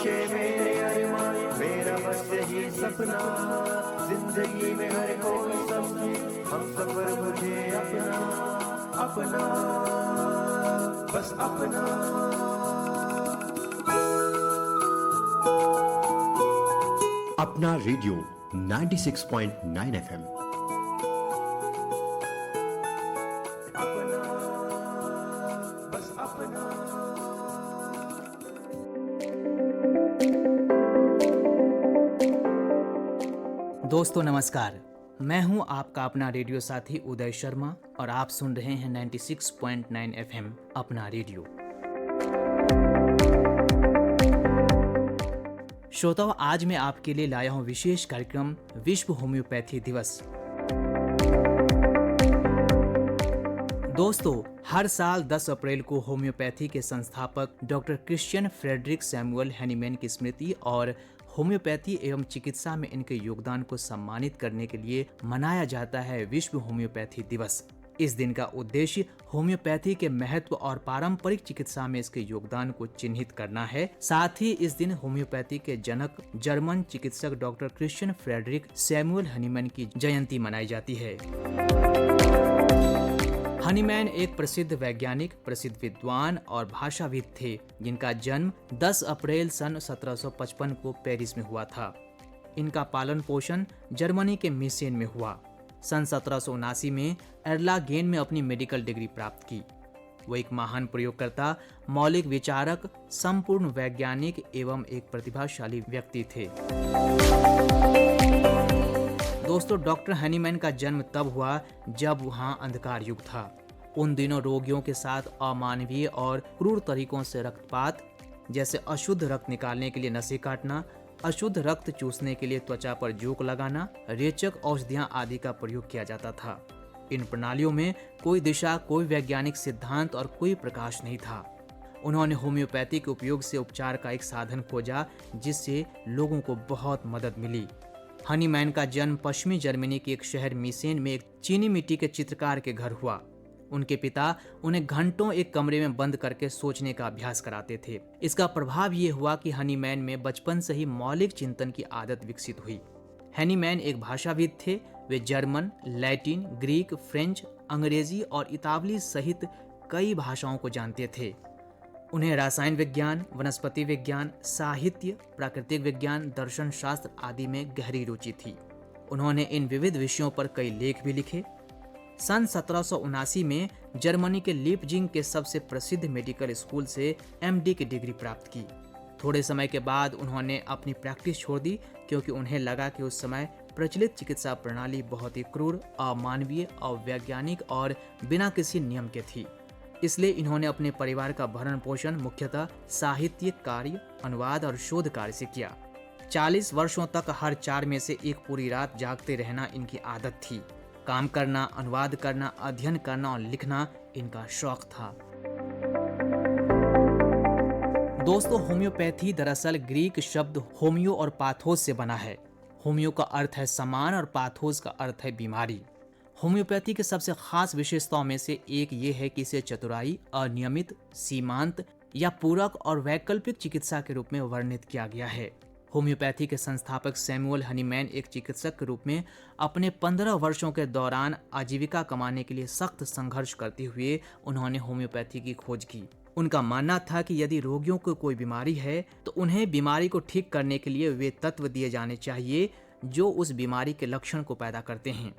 ख्वाहिशें मेरे अरमान, मेरा बस यही सपना, जिंदगी में हर कोई समझे हम सफर मुझे अपना, अपना, बस अपना। अपना रेडियो 96.9 FM। अपना, बस अपना। दोस्तों नमस्कार, मैं हूं आपका अपना रेडियो साथी उदय शर्मा और आप सुन रहे हैं 96.9 FM अपना रेडियो। श्रोताओं, आज मैं आपके लिए लाया हूं विशेष कार्यक्रम विश्व होम्योपैथी दिवस। दोस्तों, हर साल 10 अप्रैल को होम्योपैथी के संस्थापक doctor Christian Friedrich Samuel Hahnemann की स्मृति और होम्योपैथी एवं चिकित्सा में इनके योगदान को सम्मानित करने के लिए मनाया जाता है विश्व होम्योपैथी दिवस। इस दिन का उद्देश्य होम्योपैथी के महत्व और पारंपरिक चिकित्सा में इसके योगदान को चिन्हित करना है। साथ ही इस दिन होम्योपैथी के जनक जर्मन चिकित्सक doctor Christian Friedrich Samuel Hahnemann की जयंती मनाई जाती है। हैनीमैन एक प्रसिद्ध वैज्ञानिक, प्रसिद्ध विद्वान और भाषाविद थे, जिनका जन्म 10 अप्रैल सन 1755 को पेरिस में हुआ था। इनका पालन पोषण जर्मनी के मिसेन में हुआ। सन 1779 में एर्लागेन में अपनी मेडिकल डिग्री प्राप्त की। वो एक महान प्रयोगकर्ता, मौलिक विचारक, संपूर्ण वैज्ञानिक एवं एक प्रतिभाशाली व्यक्ति थे। दोस्तों, डॉक्टर हैनीमैन का जन्म तब हुआ जब वहाँ अंधकार युग था। उन दिनों रोगियों के साथ अमानवीय और क्रूर तरीकों से रक्तपात, जैसे अशुद्ध रक्त निकालने के लिए नसें काटना, अशुद्ध रक्त चूसने के लिए त्वचा पर जोक लगाना, रेचक औषधियां आदि का प्रयोग किया जाता था। इन प्रणालियों में कोई दिशा, कोई वैज्ञानिक सिद्धांत और कोई प्रकाश नहीं था। उन्होंने होम्योपैथी के उपयोग से उपचार का एक साधन खोजा, जिससे लोगों को बहुत मदद मिली। हैनीमैन का जन्म पश्चिमी जर्मनी के एक शहर मिसेन में एक चीनी मिट्टी के चित्रकार के घर हुआ। उनके पिता उन्हें घंटों एक कमरे में बंद करके सोचने का अभ्यास कराते थे। इसका प्रभाव ये हुआ कि हैनीमैन में बचपन से ही मौलिक चिंतन की आदत विकसित हुई। हैनीमैन एक भाषाविद थे। वे जर्मन, लैटिन, ग्रीक, फ्रेंच, अंग्रेजी और इतालवी सहित कई भाषाओं को जानते थे। उन्हें रसायन विज्ञान, वनस्पति विज्ञान, साहित्य, प्राकृतिक विज्ञान, दर्शन शास्त्र आदि में गहरी रुचि थी। उन्होंने इन विविध विषयों पर कई लेख भी लिखे। सन 1779 में जर्मनी के लीपजिंग के सबसे प्रसिद्ध मेडिकल स्कूल से MD की डिग्री प्राप्त की। थोड़े समय के बाद उन्होंने अपनी प्रैक्टिस छोड़ दी, क्योंकि उन्हें लगा कि उस समय प्रचलित चिकित्सा प्रणाली बहुत ही क्रूर, अमानवीय, अवैज्ञानिक और बिना किसी नियम के थी। इसलिए इन्होंने अपने परिवार का भरण पोषण मुख्यतः साहित्यिक कार्य, अनुवाद और शोध कार्य से किया। 40 वर्षों तक हर 4 में से एक पूरी रात जागते रहना इनकी आदत थी। काम करना, अनुवाद करना, अध्ययन करना और लिखना इनका शौक था। दोस्तों, होम्योपैथी दरअसल ग्रीक शब्द होमियो और पाथोस से बना है। होमियो का अर्थ है समान और पाथोस का अर्थ है बीमारी। होम्योपैथी के सबसे खास विशेषताओं में से एक ये है कि इसे चतुराई, अनियमित, सीमांत या पूरक और वैकल्पिक चिकित्सा के रूप में वर्णित किया गया है। होम्योपैथी के संस्थापक सैमुअल हैनीमैन एक चिकित्सक के रूप में अपने 15 वर्षों के दौरान आजीविका कमाने के लिए सख्त संघर्ष करते हुए उन्होंने होम्योपैथी की खोज की। उनका मानना था कि यदि रोगियों को कोई बीमारी है तो उन्हें बीमारी को ठीक करने के लिए वे तत्व दिए जाने चाहिए जो उस बीमारी के लक्षण को पैदा करते हैं।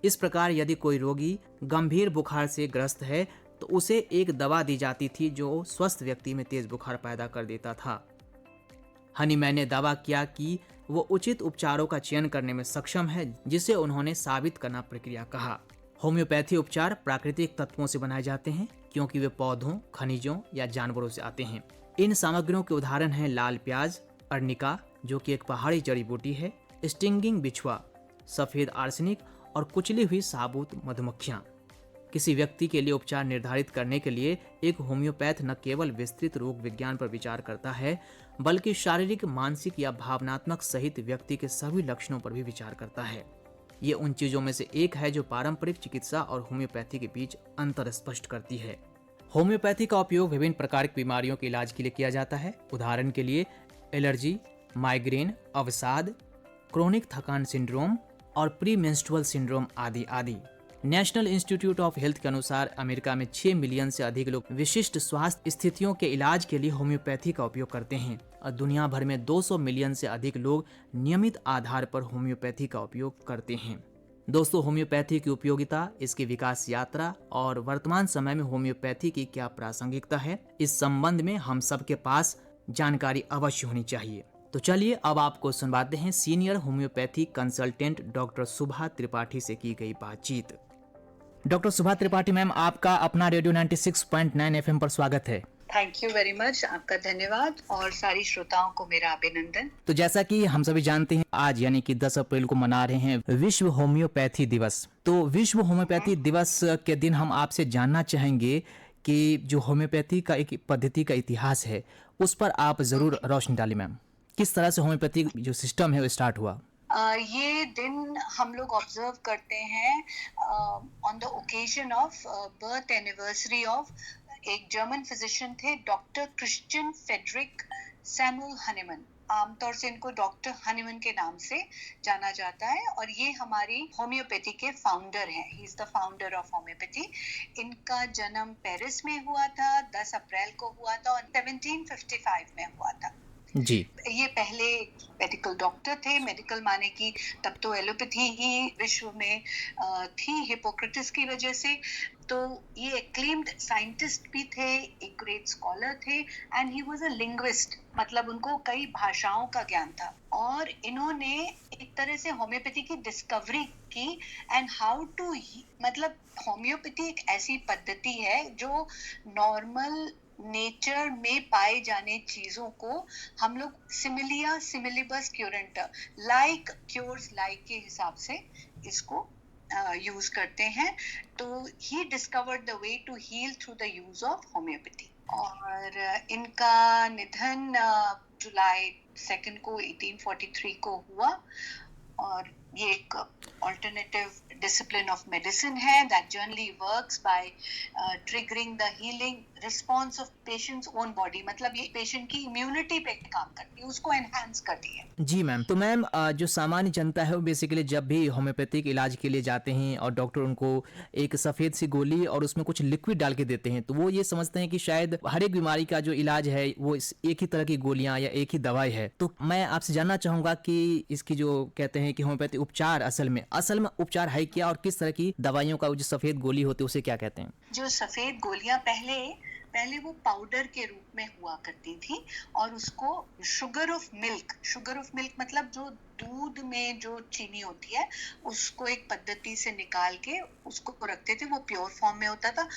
इस प्रकार यदि कोई रोगी गंभीर बुखार से ग्रस्त है तो उसे एक दवा दी जाती थी जो स्वस्थ व्यक्ति में तेज बुखार पैदा कर देता था। हैनीमैन ने दावा किया कि वो उचित उपचारों का चयन करने में सक्षम है, जिसे उन्होंने साबित करना प्रक्रिया कहा। होम्योपैथी उपचार प्राकृतिक तत्वों से बनाए जाते हैं, क्योंकि वे पौधों, खनिजों या जानवरों से आते हैं। इन सामग्रियों के उदाहरण हैं लाल प्याज, अर्निका जो कि एक पहाड़ी जड़ी बूटी है, स्टिंगिंग बिछुआ, सफेद आर्सेनिक और कुचली हुई साबुत मधुमक्खियां। किसी व्यक्ति के लिए उपचार निर्धारित करने के लिए एक होम्योपैथ न केवल विस्तृत रोग विज्ञान पर विचार करता है, बल्कि शारीरिक, मानसिक या भावनात्मक सहित व्यक्ति के सभी लक्षणों पर भी विचार करता है। ये उन चीजों में से एक है जो पारंपरिक चिकित्सा और होम्योपैथी के बीच अंतर स्पष्ट करती है। होम्योपैथी का उपयोग विभिन्न प्रकार की बीमारियों के इलाज के लिए किया जाता है। उदाहरण के लिए एलर्जी, माइग्रेन, अवसाद, क्रोनिक थकान सिंड्रोम और प्री मेंस्ट्रुअल सिंड्रोम आदि आदि। नेशनल इंस्टीट्यूट ऑफ हेल्थ के अनुसार अमेरिका में 6 मिलियन से अधिक लोग विशिष्ट स्वास्थ्य स्थितियों के इलाज के लिए होम्योपैथी का उपयोग करते हैं और दुनिया भर में 200 मिलियन से अधिक लोग नियमित आधार पर होम्योपैथी का उपयोग करते हैं। दोस्तों, होम्योपैथी की उपयोगिता, इसकी विकास यात्रा और वर्तमान समय में होम्योपैथी की क्या प्रासंगिकता है, इस संबंध में हम सबके पास जानकारी अवश्य होनी चाहिए। तो चलिए अब आपको सुनवाते हैं सीनियर होम्योपैथी कंसल्टेंट डॉक्टर सुभा त्रिपाठी से की गई बातचीत। डॉक्टर सुभा त्रिपाठी मैम, आपका अपना रेडियो 96.9 एफएम पर स्वागत है। थैंक यू वेरी मच, आपका धन्यवाद और सारी श्रोताओं को मेरा अभिनंदन। तो जैसा कि हम सभी जानते हैं, आज यानी कि 10 अप्रैल को मना रहे हैं विश्व होम्योपैथी दिवस। तो विश्व होम्योपैथी दिवस के दिन हम आपसे जानना चाहेंगे कि जो होम्योपैथी का एक पद्धति का इतिहास है, उस पर आप जरूर रोशनी डालें मैम। किस तरह से होम्योपैथी जो सिस्टम है वो स्टार्ट हुआ? ये दिन हम लोग ऑब्जर्व करते हैं on the occasion of birth anniversary of एक जर्मन फिजिशियन थे, doctor Christian Friedrich Samuel Hahnemann. आमतौर से इनको डॉक्टर हनीमन के नाम से जाना जाता है और ये हमारी होम्योपैथी के फाउंडर हैं। He is the founder of homeopathy. इनका जन्म पेरिस में हुआ था, 10 अप्रैल को हुआ था और 1755 में हुआ था जी। ये पहले मेडिकल डॉक्टर थे। मेडिकल माने कि तब तो एलोपैथी ही विश्व में थी हिपोक्रेटिस की वजह से। तो ये एक्लेम्ड साइंटिस्ट भी थे, एक ग्रेट स्कॉलर थे and he was a linguist, मतलब उनको कई भाषाओं का ज्ञान था। और इन्होंने एक तरह से होम्योपैथी की डिस्कवरी की एंड हाउ टू, मतलब होम्योपैथी एक ऐसी पद्धति है जो नॉर्मल नेचर में पाए जाने चीजों को हम लोग सिमिलिया सिमिलिबस क्यूरेंटर, लाइक क्योर्स लाइक के हिसाब से इसको यूज करते हैं। तो he discovered the way to heal through the use of homeopathy. और इनका निधन जुलाई 2 को 1843 को हुआ। और ये एक ऑल्टरनेटिव डिसिप्लिन ऑफ मेडिसिन है that generally works by triggering the healing response of patients own body, मतलब ये पेशेंट की इम्यूनिटी पे काम करती है, उसको एनहांस करती है। जी मैम। तो मैम, जो सामान्य जनता है वो बेसिकली जब भी होम्योपैथिक इलाज के लिए जाते हैं और डॉक्टर उनको एक सफ़ेद सी गोली और उसमें कुछ लिक्विड डाल के देते हैं, तो वो ये समझते हैं कि शायद हर एक बीमारी का जो इलाज है वो एक ही तरह की गोलियां या एक ही दवाई है। तो मैं आपसे जानना चाहूँगा कि इसकी जो कहते हैं कि होम्योपैथी उपचार असल में उपचार है क्या, और किस तरह की दवाइयों का जो सफ़ेद गोली होती है उसे क्या कहते हैं? जो सफ़ेद गोलियां पहले वो पाउडर के रूप में हुआ करती थी और उसको शुगर ऑफ मिल्क मतलब जो दूध में जो चीनी होती है उसको एक पद्धति से निकाल के उसको रखते थे, वो प्योर फॉर्म में होता था।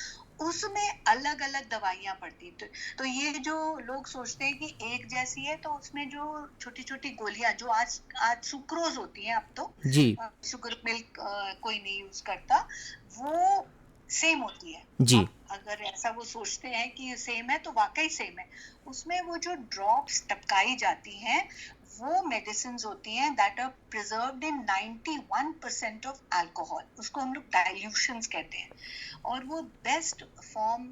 उसमें अलग अलग दवाइयां पड़ती थी। तो ये जो लोग सोचते हैं कि एक जैसी है, तो उसमें जो छोटी छोटी गोलियां जो आज सुक्रोज होती हैं, अब तो जी। शुगर मिल्क कोई नहीं यूज करता, वो सेम होती है जी। अगर ऐसा वो सोचते हैं कि सेम है तो वाकई सेम है। उसमें वो जो ड्रॉप्स टपकाई जाती हैं वो मेडिसिन्स होती हैं that are preserved in 91% of alcohol, उसको हम लोग डाइल्यूशंस कहते हैं। और वो बेस्ट फॉर्म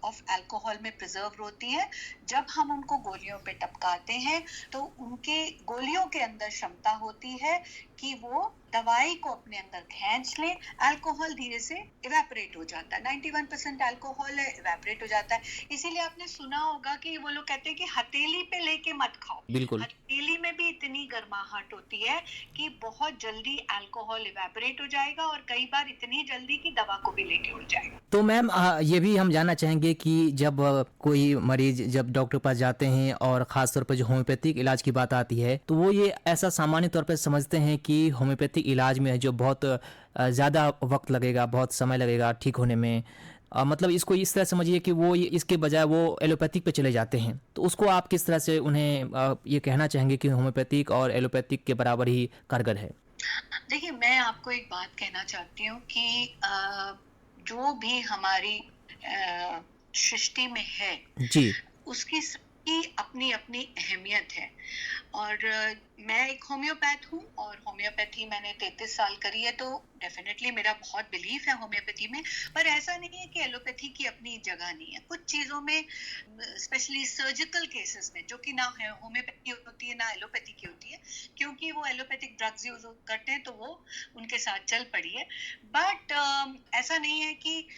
ऑफ अल्कोहल में प्रिजर्व होती है। जब हम उनको गोलियों पे टपकाते हैं तो उनके गोलियों के अंदर क्षमता होती है कि वो दवाई को अपने अंदर खींच ले। अल्कोहल धीरे से इवेपोरेट हो जाता है, 91% अल्कोहल इवेपोरेट हो जाता है। इसीलिए आपने सुना होगा कि वो लोग कहते हैं कि हथेली पे लेके मत खाओ। बिल्कुल। हथेली में भी इतनी गर्माहट होती है कि बहुत जल्दी अल्कोहल इवेपोरेट हो जाएगा और कई बार इतनी जल्दी कि दवा को भी लेके उड़ जाएगा। तो मैम, ये भी हम जानना चाहेंगे कि जब कोई मरीज जब डॉक्टर पास जाते हैं और खासतौर पर जो होम्योपैथिक इलाज की बात आती है, तो वो ये ऐसा सामान्य तौर पर समझते हैं कि होम्योपैथिक इलाज में जो बहुत ज़्यादा वक्त लगेगा, बहुत समय लगेगा ठीक होने में, मतलब इसको इस तरह समझिए कि वो इसके बजाय वो एलोपैथिक पे चले जाते हैं। तो उसको आप किस तरह से उन्हें ये कहना चाहेंगे कि होम्योपैथिक और एलोपैथिक के बराबर ही कारगर है? देखिए, मैं आपको एक बात कहना चाहती हूँ कि जो भी हमारी सृष्टि में है जी, उसकी की अपनी अपनी अहमियत है। और मैं एक होम्योपैथ हूँ और होम्योपैथी मैंने 33 साल करी है, तो डेफिनेटली मेरा बहुत बिलीफ है होम्योपैथी में। पर ऐसा नहीं है कि एलोपैथी की अपनी जगह नहीं है। कुछ चीज़ों में, स्पेशली सर्जिकल केसेस में, जो कि ना होम्योपैथी होती है ना एलोपैथी की होती है, क्योंकि वो एलोपैथिक ड्रग्स यूज करते हैं तो वो उनके साथ चल पड़ी है। बट ऐसा नहीं है कि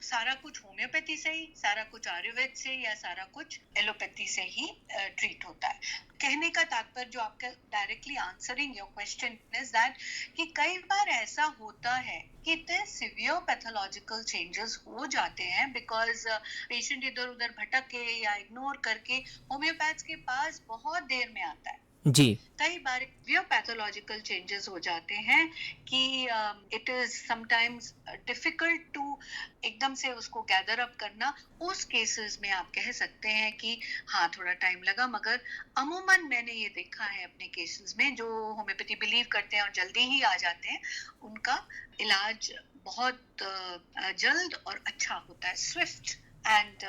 सारा कुछ होम्योपैथी से ही, सारा कुछ आयुर्वेद से, या सारा कुछ एलोपैथी से ही ट्रीट होता है। कहने का तात्पर्य, जो आपका directly answering your question is that, कि कई बार ऐसा होता है कि इतने सिवियर पैथोलॉजिकल चेंजेस हो जाते हैं बिकॉज पेशेंट इधर उधर भटक के या इग्नोर करके होम्योपैथ्स के पास बहुत देर में आता है। जी। कई बार पैथोलॉजिकल चेंजेस हो जाते हैं कि it is sometimes difficult to एकदम से उसको गैदर अप करना। उस केसेस में आप कह सकते हैं कि हाँ, थोड़ा टाइम लगा, मगर अमूमन मैंने ये देखा है अपने केसेस में, जो होम्योपैथी बिलीव करते हैं और जल्दी ही आ जाते हैं, उनका इलाज बहुत जल्द और अच्छा होता है, स्विफ्ट एंड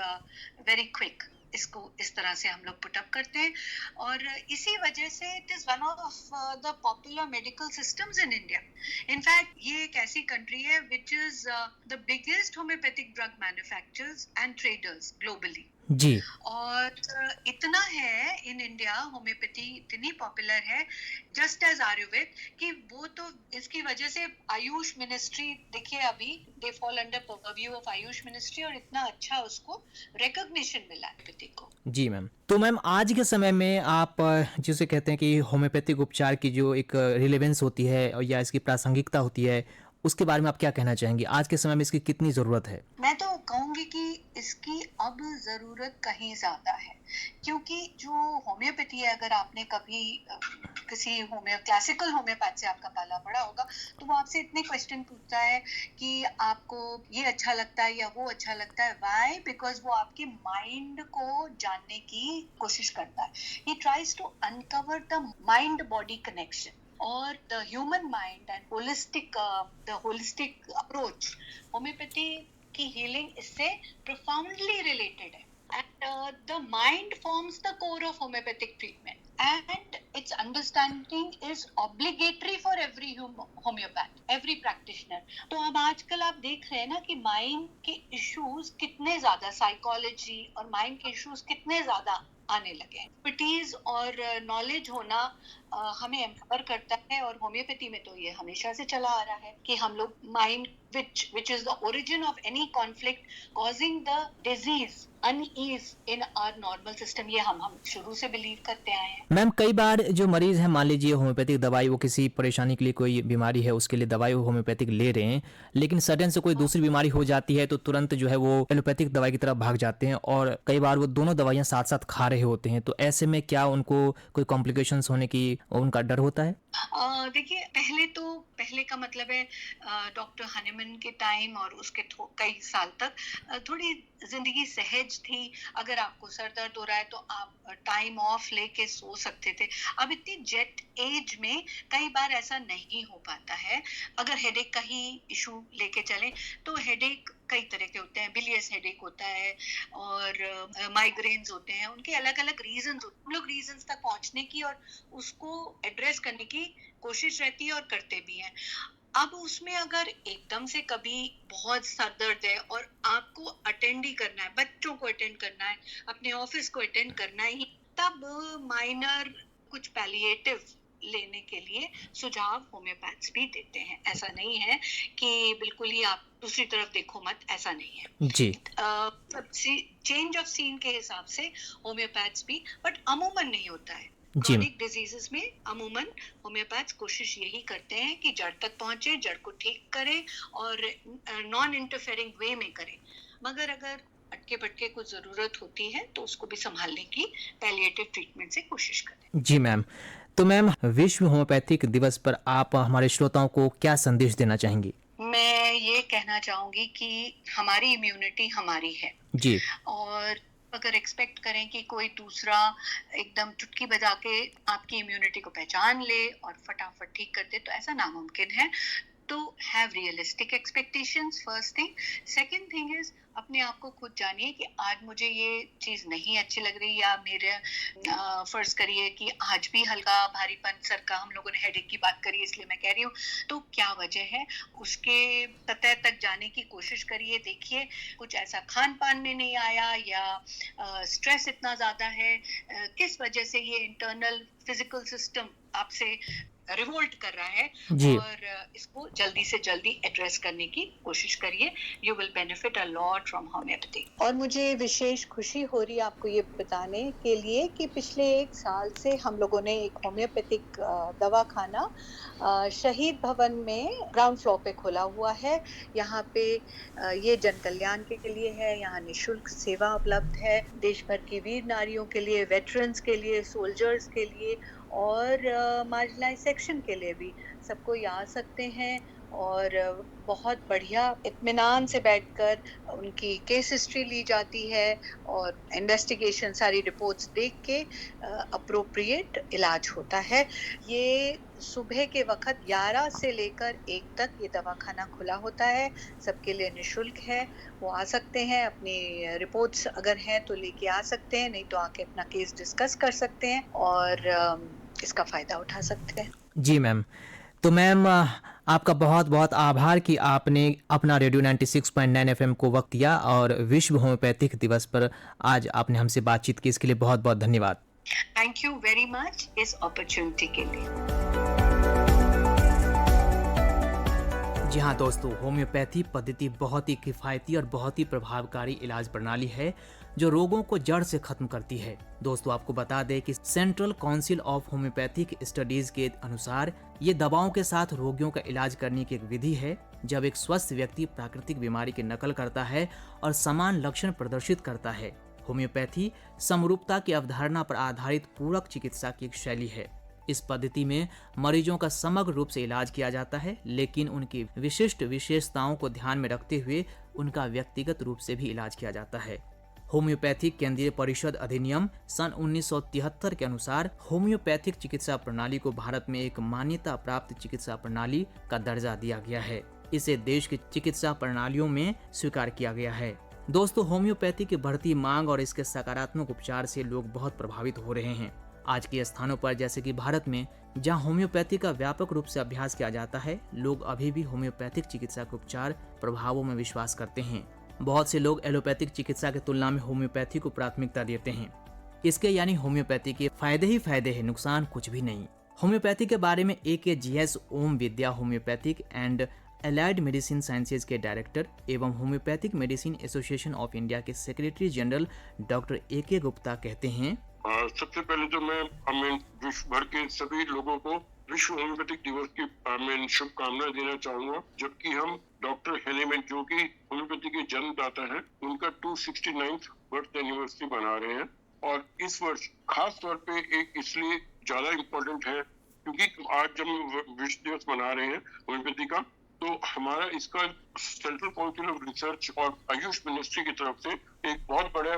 वेरी क्विक। इसको इस तरह से हम लोग पुट अप करते हैं, और इसी वजह से it is one of the popular medical systems in India. In fact ये एक ऐसी कंट्री है which is the biggest homeopathic drug manufacturers and traders globally. जी। और इतना है इन इंडिया, होम्योपैथी इतनी पॉपुलर है जस्ट एज आयुर्वेद, कि वो तो इसकी वजह से आयुष मिनिस्ट्री, देखिए अभी they fall under purview of Ayush ministry, और इतना अच्छा उसको रिकॉग्निशन मिला है को। जी मैम। तो मैम, आज के समय में आप जिसे कहते हैं कि होम्योपैथिक उपचार की जो एक रिलेवेंस होती है या इसकी प्रासंगिकता होती है, उसके बारे में आप क्या कहना चाहेंगे? आज के समय में इसकी कितनी ज़रूरत है? मैं तो कहूंगी कि इसकी अब जरूरत कहीं ज्यादा है, क्योंकि जो होम्योपैथी है, अगर आपने कभी किसी क्लासिकल होम्योपैथ से आपका पाला पड़ा होगा, तो वो आपसे इतने क्वेश्चन पूछता है कि आपको ये अच्छा लगता है या वो अच्छा लगता है। व्हाई? बिकॉज वो आपके माइंड को जानने की कोशिश करता है। He tries to uncover the mind body connection और the human mind and holistic approach. Homeopathy की हीलिंग इससे प्रोफाउंडली रिलेटेड है, and the mind forms the core of homeopathic treatment, and its understanding is obligatory for every homeopath, every practitioner. तो अब आजकल आप देख रहे हैं ना कि माइंड के इश्यूज कितने ज्यादा, साइकोलॉजी और माइंड के इश्यूज कितने ज्यादा आने लगे हैं। एक्सपर्टीज और नॉलेज होना हमें एम्पावर करता है, और होम्योपैथी में तो ये हमेशा से चला आ रहा है कि हम लोग mind which is the origin of any conflict causing the disease, unease in our normal system, ये हम शुरू से बिलीव करते आए हैं। मैम, कई बार जो मरीज हैं, मान लीजिए होम्योपैथिक दवाई, वो किसी परेशानी के लिए, कोई बीमारी है उसके लिए दवाई वो होम्योपैथिक ले रहे हैं, लेकिन सडन से कोई दूसरी बीमारी हो जाती है तो तुरंत जो है वो एलोपैथिक दवाई की तरफ भाग जाते हैं, और कई बार वो दोनों दवाइयाँ साथ साथ खा रहे होते हैं। तो ऐसे में क्या उनको कोई कॉम्प्लिकेशंस होने की उनका डर होता है? देखिए, पहले का मतलब है डॉक्टर हनीमैन के टाइम और उसके कई साल तक थोड़ी जिंदगी सहज थी। अगर आपको सर दर्द हो रहा है तो आप टाइम ऑफ लेके सो सकते थे। अब इतनी जेट एज में कई बार ऐसा नहीं हो पाता है। अगर हेडेक का ही इशू लेके चलें तो हेडेक कई तरह के होते हैं। बिलियस हेडेक होता है और माइग्रेन्स होते हैं, उनके अलग अलग रीजंस होते हैं। हम लोग रीजंस तक पहुंचने की और उसको एड्रेस करने की कोशिश रहती है और करते भी हैं। अब उसमें अगर एकदम से कभी बहुत सर दर्द है और आपको अटेंड ही करना है, बच्चों को अटेंड करना है, अपने ऑफिस को अटेंड करना ही, तब माइनर कुछ पैलिएटिव लेने के लिए सुझाव होम्योपैथ्स भी देते हैं। ऐसा नहीं है कि बिल्कुल ही आप दूसरी तरफ देखो मत, ऐसा नहीं है जी। चेंज ऑफ सीन के हिसाब से होम्योपैथ्स भी, बट अमूमन नहीं होता है। जी। क्रॉनिक डिजीजेस में अमूमन होम्योपैथ्स कोशिश यही करते हैं कि जड़ तक पहुंचे, जड़ को ठीक करें और नॉन इंटरफेयरिंग वे में करें। मगर अगर अटके पटके कुछ जरूरत होती है तो उसको भी संभालने की पैलिएटिव ट्रीटमेंट से कोशिश करें। जी मैम। तो मैम, विश्व होम्योपैथिक दिवस पर आप हमारे श्रोताओं को क्या संदेश देना चाहेंगी? मैं ये कहना चाहूंगी कि हमारी इम्यूनिटी हमारी है जी। और अगर एक्सपेक्ट करें कि कोई दूसरा एकदम चुटकी बजा के आपकी इम्यूनिटी को पहचान ले और फटाफट ठीक कर दे, तो ऐसा नामुमकिन है। तो have realistic expectations, first thing. Second thing is अपने आप को खुद जानिए कि आज मुझे ये चीज नहीं अच्छी लग रही, या मेरे फर्ज करिए कि आज भी हल्का भारीपन सर का, हम लोगों ने हेडेक की बात करी इसलिए मैं कह रही हूँ, तो क्या वजह है उसके तह तक जाने की कोशिश करिए। देखिए कुछ ऐसा खान पान में नहीं आया, या स्ट्रेस इतना ज्यादा है, किस वजह से ये इंटरनल फिजिकल सिस्टम आपसे रिवोल्ट कर रहा है, जी। और इसको जल्दी से जल्दी एड्रेस करने की कोशिश करिए। You will benefit a lot from homeopathy. और मुझे विशेष खुशी हो रही है आपको ये बताने के लिए कि पिछले 1 साल से हम लोगों ने एक होम्योपैथिक दवाखाना शहीद भवन में ग्राउंड फ्लोर पे खोला हुआ है। यहाँ पे ये जन कल्याण के लिए है, यहाँ निःशुल्क सेवा उपलब्ध है, देश भर की वीर नारियों के लिए, वेटरन्स के लिए, सोल्जर्स के लिए और मार्जिनलाइज सेक्शन के लिए भी। सबको ये आ सकते हैं और बहुत बढ़िया इत्मीनान से बैठकर उनकी केस हिस्ट्री ली जाती है और इन्वेस्टिगेशन सारी रिपोर्ट्स देख के अप्रोप्रिएट इलाज होता है। ये सुबह के वक्त 11 से लेकर 1 तक ये दवाखाना खुला होता है, सबके लिए निःशुल्क है। वो आ सकते हैं, अपनी रिपोर्ट्स अगर हैं तो लेके आ सकते हैं, नहीं तो आके अपना केस डिस्कस कर सकते हैं और इसका फ़ायदा उठा सकते हैं। जी मैम। तो मैम आपका बहुत बहुत आभार कि आपने अपना रेडियो 96.9 एफएम को वक्त दिया और विश्व होम्योपैथिक दिवस पर आज आपने हमसे बातचीत की, इसके लिए बहुत बहुत धन्यवाद। थैंक यू वेरी मच इस अपॉर्चुनिटी के लिए। जी हाँ दोस्तों, होम्योपैथी पद्धति बहुत ही किफ़ायती और बहुत ही प्रभावकारी इलाज प्रणाली है जो रोगों को जड़ से खत्म करती है। दोस्तों आपको बता दें कि central council of homeopathic studies के अनुसार ये दवाओं के साथ रोगियों का इलाज करने की एक विधि है। जब एक स्वस्थ व्यक्ति प्राकृतिक बीमारी की नकल करता है और समान लक्षण प्रदर्शित करता है। होम्योपैथी समरूपता की अवधारणा पर आधारित पूरक चिकित्सा की एक शैली है। इस पद्धति में मरीजों का समग्र रूप से इलाज किया जाता है, लेकिन उनकी विशिष्ट विशेषताओं को ध्यान में रखते हुए उनका व्यक्तिगत रूप से भी इलाज किया जाता है। होम्योपैथिक केंद्रीय परिषद अधिनियम सन 1973 के अनुसार होम्योपैथिक चिकित्सा प्रणाली को भारत में एक मान्यता प्राप्त चिकित्सा प्रणाली का दर्जा दिया गया है। इसे देश की चिकित्सा प्रणालियों में स्वीकार किया गया है। दोस्तों होम्योपैथी की बढ़ती मांग और इसके सकारात्मक उपचार से लोग बहुत प्रभावित हो रहे हैं। आज के स्थानों पर जैसे कि भारत में जहां होम्योपैथी का व्यापक रूप से अभ्यास किया जाता है, लोग अभी भी होम्योपैथिक चिकित्सा के उपचार प्रभावों में विश्वास करते हैं। बहुत से लोग एलोपैथिक चिकित्सा की तुलना में होम्योपैथी को प्राथमिकता देते हैं। इसके यानी होम्योपैथी के फायदे ही फायदे हैं, नुकसान कुछ भी नहीं। होम्योपैथी के बारे में AKGS Om Vidya homeopathic and allied medicine sciences के डायरेक्टर एवं homeopathic medicine association of India के secretary general doctor AK Gupta कहते हैं, सबसे पहले तो मैं विश्व भर के सभी लोगों को विश्व होम्योपैथिक दिवस की शुभकामनाएं देना चाहूंगा। जबकि हम डॉक्टर हेनीमैन जो कि होम्योपैथी के जन्मदाता हैं, उनका 269th बर्थ एनिवर्सरी मना रहे हैं। और इस वर्ष खास तौर पे एक इसलिए ज्यादा इम्पोर्टेंट है क्योंकि आज जब हम विश्व दिवस मना रहे हैं होम्योपैथी का, तो हमारा इसका सेंट्रल काउंसिल ऑफ रिसर्च और आयुष मिनिस्ट्री की तरफ से एक बहुत बड़ा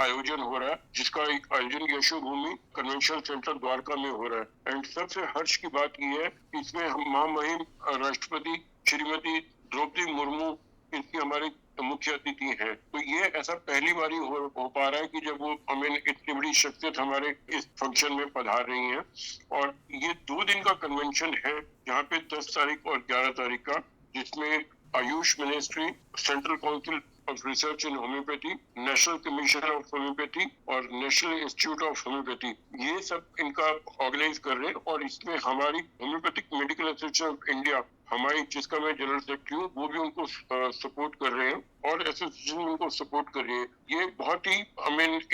आयोजन हो रहा है, जिसका एक आयोजन यशोभूमि कन्वेंशन सेंटर द्वारका में हो रहा है। एंड सबसे हर्ष की बात यह है कि इसमें हम महामहिम राष्ट्रपति श्रीमती द्रौपदी मुर्मू इनकी हमारे मुख्य अतिथि हैं। तो ये ऐसा पहली बार ही हो पा रहा है कि जब वो इतनी बड़ी शख्सियत हमारे इस फंक्शन में पधार रही हैं। और ये 2 दिन का कन्वेंशन है, यहाँ पे 10 तारीख और 11 तारीख का, जिसमें Ayush ministry, central council of research in homeopathy, national commission of homeopathy और नेशनल इंस्टीट्यूट ऑफ होम्योपैथी, ये सब इनका ऑर्गेनाइज कर रहे हैं। और इसमें हमारी homeopathic medical association of India, हमारी जिसका मैं जनरल सेक्रेटरी हूँ, वो भी उनको सपोर्ट कर रहे हैं और एसोसिएशन उनको सपोर्ट कर रही है। ये बहुत ही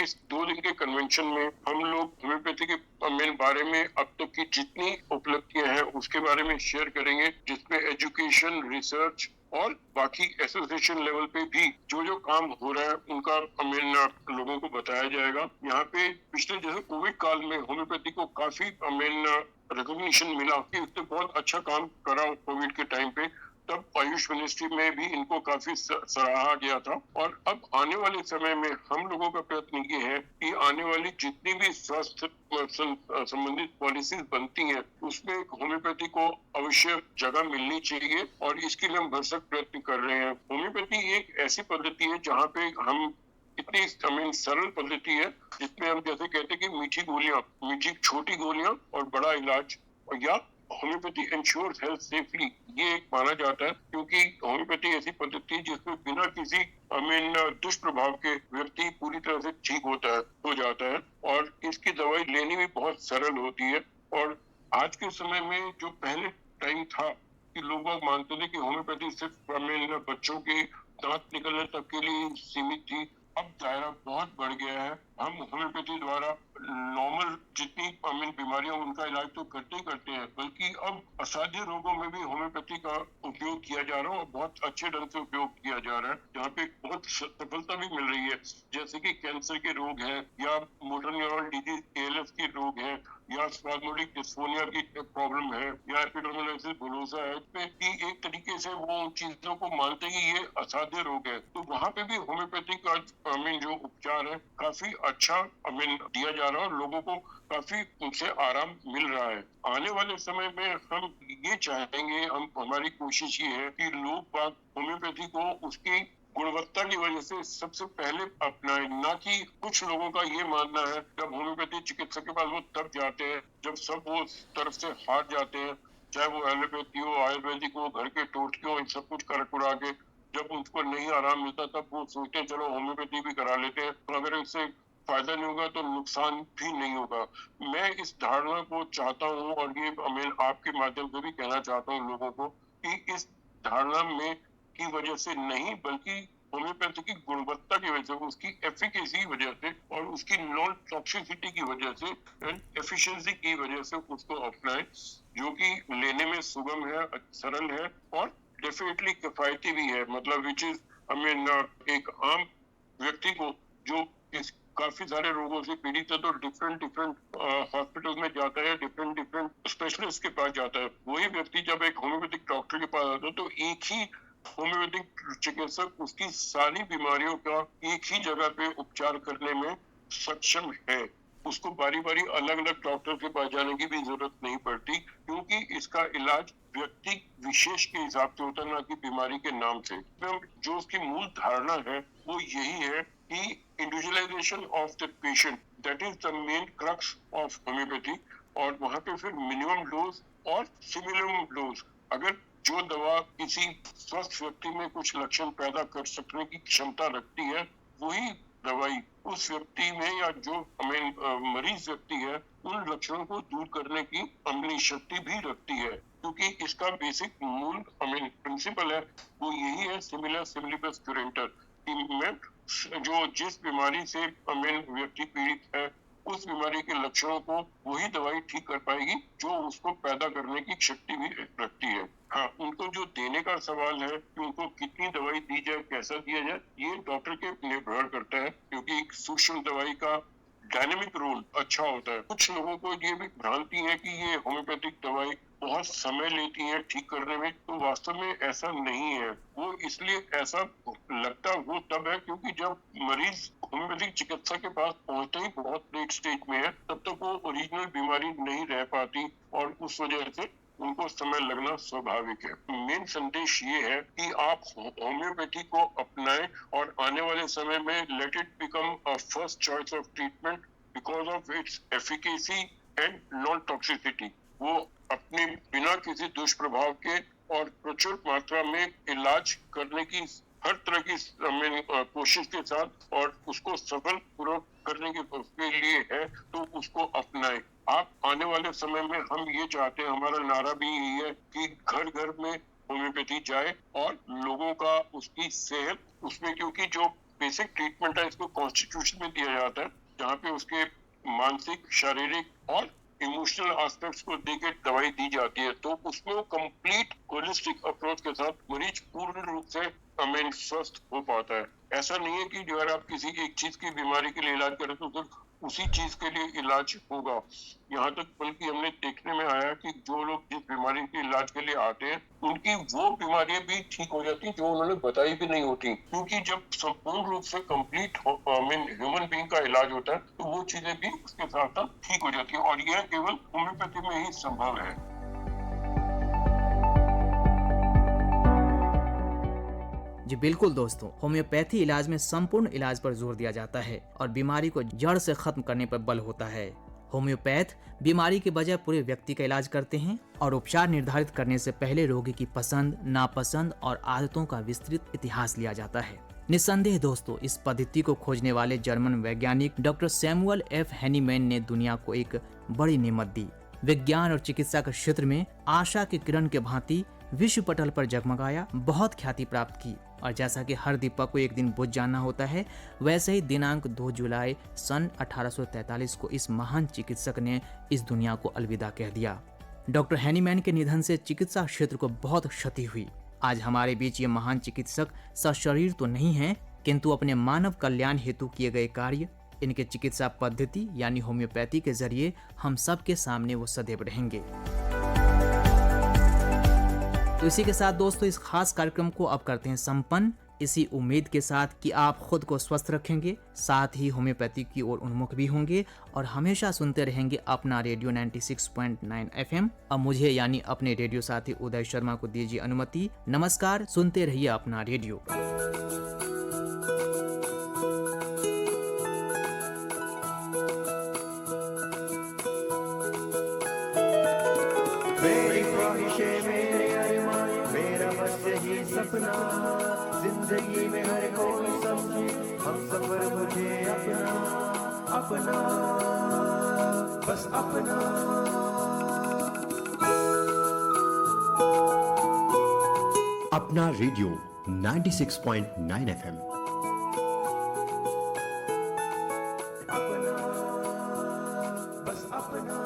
इस 2 दिन के कन्वेंशन में हम लोग होम्योपैथी के बारे में अब तक की जितनी उपलब्धियां हैं उसके बारे में शेयर करेंगे, जिसमें एजुकेशन, रिसर्च और बाकी एसोसिएशन लेवल पे भी जो काम हो रहा है उनका लोगों को बताया जाएगा। यहाँ पे पिछले जैसे कोविड काल में होम्योपैथी को काफी रिकॉग्निशन मिला कि उसने बहुत अच्छा काम करा कोविड के टाइम पे, तब आयुष मिनिस्ट्री में भी इनको काफी सराहा गया था। और अब आने वाले समय में हम लोगों का प्रयत्न ये है कि आने वाली जितनी भी स्वास्थ्य संबंधित पॉलिसीज बनती हैं उसमें होम्योपैथी को अवश्य जगह मिलनी चाहिए और इसके लिए हम भरसक प्रयत्न कर रहे हैं। होम्योपैथी एक ऐसी पद्धति है जहाँ पे हम इतनी सरल पद्धति है जिसमें हम जैसे कहते हैं कि मीठी छोटी गोलियां और बड़ा इलाज, और या होम्योपैथी इंश्योर्स हेल्थ सेफली, ये एक माना जाता है क्योंकि होम्योपैथी ऐसी पद्धति है जिसमें बिना किसी दुष्प्रभाव के व्यक्ति पूरी तरह से ठीक हो जाता है और इसकी दवाई लेनी भी बहुत सरल होती है। और आज के समय में जो पहले टाइम था कि लोग मानते थे कि होम्योपैथी सिर्फ बच्चों के दांत निकलने तक के लिए सीमित थी, अब दायरा बहुत बढ़ गया है। हम होम्योपैथी द्वारा नॉर्मल जितनी बीमारियां उनका इलाज तो करते हैं, बल्कि अब असाध्य रोगों में भी होम्योपैथी का उपयोग किया जा रहा है और बहुत अच्छे ढंग से उपयोग किया जा रहा है, जहाँ पे बहुत सफलता भी मिल रही है। जैसे कि कैंसर के रोग हैं या मोटर न्यूरॉन डिजीज ALS के रोग हैं या स्पाज्मोडिक डिस्फोनिया की प्रॉब्लम है या एपिडर्मोलाइसिस बुलोसा है, इसमें कि एक तरीके से वो उन चीजों को मानते हैं कि ये असाध्य रोग है, तो वहाँ पे भी होम्योपैथी का जो उपचार है काफी अच्छा दिया जा रहा है और लोगों को काफी उनसे आराम मिल रहा है। आने वाले समय में हम ये चाहेंगे, हमारी कोशिश ये है कि लोग बाग होम्योपैथी को उसकी गुणवत्ता की वजह से सबसे पहले अपनाएं, ना कि कुछ लोगों का ये मानना है जब होम्योपैथी चिकित्सक के पास वो तब जाते हैं जब सब वो तरफ से हार जाते हैं, चाहे वो एलोपैथी हो, आयुर्वेदिक हो, घर के टोटके हो, इन सब कुछ कर कुरा के जब उनको नहीं आराम मिलता तब वो सोचते हैं चलो होम्योपैथी भी करा लेते हैं, तो अगर इससे फायदा नहीं होगा तो नुकसान भी नहीं होगा। मैं इस धारणा को चाहता हूँ और ये मैं आपके माध्यम से भी कहना चाहता हूँ लोगों को कि इस धारणा में की वजह से नहीं, बल्कि होम्योपैथी की गुणवत्ता की वजह से, उसकी एफिकेसी की वजह से और उसकी नॉन टॉक्सिसिटी की वजह से एंड एफिशिएंसी की वजह से उसको अपनाएं, जो कि लेने में सुगम है, सरल है और डेफिनेटली किफायती भी है। मतलब विच इज एक आम व्यक्ति को जो काफी सारे रोगों से पीड़ित है तो डिफरेंट हॉस्पिटल में जाता है, डिफरेंट स्पेशलिस्ट के पास जाता है। वही व्यक्ति जब एक होम्योपैथिक डॉक्टर के पास आता है तो एक ही होम्योपैथिक चिकित्सक उसकी सारी बीमारियों का एक ही जगह पे उपचार करने में सक्षम है। उसको बारी बारी अलग अलग डॉक्टर के पास जाने की भी जरूरत नहीं पड़ती, क्योंकि इसका इलाज व्यक्ति विशेष के हिसाब से होता है, ना कि बीमारी के नाम से। जो उसकी मूल धारणा है वो यही है कि individualisation of the patient, that is the main crux of homeopathy. और वहाँ पे फिर मिनिमम डोज और सिमिलम डोज, अगर जो दवा किसी स्वस्थ व्यक्ति में कुछ लक्षण पैदा कर सकने की क्षमता रखती है, वही दवाई उस व्यक्ति में या जो मरीज व्यक्ति है उन लक्षणों को दूर करने की अपनी शक्ति भी रखती है, क्योंकि इसका बेसिक मूल प्रिंसिपल है वो यही है, सिमिलर सिमिलिबस क्यूरेंटर, जो जिस बीमारी से व्यक्ति पीड़ित है उस बीमारी के लक्षणों को वही दवाई ठीक कर पाएगी जो उसको पैदा करने की शक्ति भी रखती है। हाँ, उनको जो देने का सवाल है कि उनको कितनी दवाई दी जाए, कैसा दिया जाए, ये डॉक्टर के निर्भर करता है, क्योंकि सूक्ष्म दवाई का डायनेमिक रोल अच्छा होता है। कुछ लोगों को ये भी भ्रांति है कि ये होम्योपैथिक दवाई बहुत समय लेती है ठीक करने में, तो वास्तव में ऐसा नहीं है। वो इसलिए ऐसा लगता वो तब है क्योंकि जब मरीज होम्योपैथिक चिकित्सा के पास पहुंचते ही बहुत लेट स्टेज में है, तब तक वो ओरिजिनल बीमारी नहीं रह पाती और उस वजह से उनको समय लगना स्वाभाविक है। मेन संदेश ये है कि आप होम्योपैथी को अपनाएं और आने वाले समय में let it become a first choice of treatment because of its efficacy and non toxicity. वो अपने बिना किसी दुष्प्रभाव के और प्रचुर मात्रा में इलाज करने की हर तरह की कोशिश के साथ और उसको सफल पूर्वक करने के लिए है, तो उसको अपनाएं। आप आने वाले समय में हम ये चाहते हैं, हमारा नारा भी यही है कि घर घर में होम्योपैथी जाए और लोगों का उसकी सेहत उसमें, क्योंकि जो बेसिक ट्रीटमेंट है इसको कॉन्स्टिट्यूशन में दिया जाता है, जहाँ पे उसके मानसिक, शारीरिक और इमोशनल एस्पेक्ट्स को देकर दवाई दी जाती है, तो उसमें वो कंप्लीट होलिस्टिक अप्रोच के साथ मरीज पूर्ण रूप से स्वस्थ हो पाता है। ऐसा नहीं है कि जो अगर आप किसी एक चीज की बीमारी के लिए इलाज करें तो सिर्फ उसी चीज के लिए इलाज होगा। यहाँ तक बल्कि हमने देखने में आया कि जो लोग जिस बीमारी के इलाज के लिए आते हैं उनकी वो बीमारियां भी ठीक हो जाती जो उन्होंने बताई भी नहीं होती, क्योंकि जब संपूर्ण रूप से कंप्लीट ह्यूमन बीइंग का इलाज होता है तो वो चीजें भी उसके साथ साथ ठीक हो जाती है, और यह केवल होम्योपैथी में ही संभव है। जी बिल्कुल दोस्तों, होम्योपैथी इलाज में संपूर्ण इलाज पर जोर दिया जाता है और बीमारी को जड़ से खत्म करने पर बल होता है। होम्योपैथ बीमारी के बजाय पूरे व्यक्ति का इलाज करते हैं और उपचार निर्धारित करने से पहले रोगी की पसंद, नापसंद और आदतों का विस्तृत इतिहास लिया जाता है। निस्संदेह दोस्तों, इस पद्धति को खोजने वाले जर्मन वैज्ञानिक डॉक्टर सैमुअल एफ हैनीमैन ने दुनिया को एक बड़ी नेमत दी। विज्ञान और चिकित्सा के क्षेत्र में आशा की किरण के भांति विश्व पटल पर जगमगाया, बहुत ख्याति प्राप्त की। और जैसा कि हर दीपक को एक दिन बुझ जाना होता है, वैसे ही दिनांक 2 जुलाई सन 1843 को इस महान चिकित्सक ने इस दुनिया को अलविदा कह दिया। डॉक्टर हैनीमैन के निधन से चिकित्सा क्षेत्र को बहुत क्षति हुई। आज हमारे बीच ये महान चिकित्सक सशरीर तो नहीं हैं, किंतु अपने मानव कल्याण हेतु किए गए कार्य, इनके चिकित्सा पद्धति यानी होम्योपैथी के जरिए हम सबके सामने वो सदैव रहेंगे। तो इसी के साथ दोस्तों इस खास कार्यक्रम को अब करते हैं संपन्न, इसी उम्मीद के साथ कि आप खुद को स्वस्थ रखेंगे, साथ ही होम्योपैथी की ओर उन्मुख भी होंगे और हमेशा सुनते रहेंगे अपना रेडियो 96.9 FM। अब मुझे यानी अपने रेडियो साथी उदय शर्मा को दीजिए अनुमति। नमस्कार, सुनते रहिए अपना रेडियो। मेरी ख्वाहिशें, मेरे अरमान, मेरा बस यही सपना, जिंदगी में हर कोई समझे हम सफर मुझे अपना, अपना, बस अपना। अपना रेडियो 96.9 FM। अपना, बस अपना।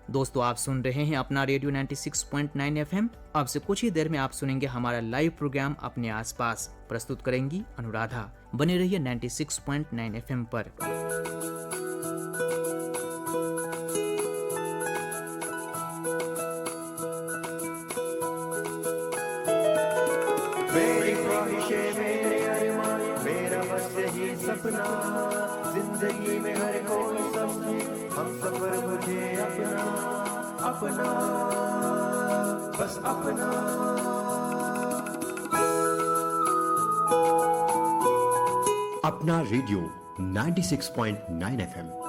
दोस्तों आप सुन रहे हैं अपना रेडियो 96.9 FM। अब से कुछ ही देर में आप सुनेंगे हमारा लाइव प्रोग्राम अपने आसपास। प्रस्तुत करेंगी अनुराधा। बने रहिए 96.9 FM पर। मेरी ख्वाहिशें, मेरे अरमान, मेरा बस यही सपना, जिंदगी में हर कोई समझे हम सफर मुझे अपना, अपना, बस अपना। अपना रेडियो 96.9 FM।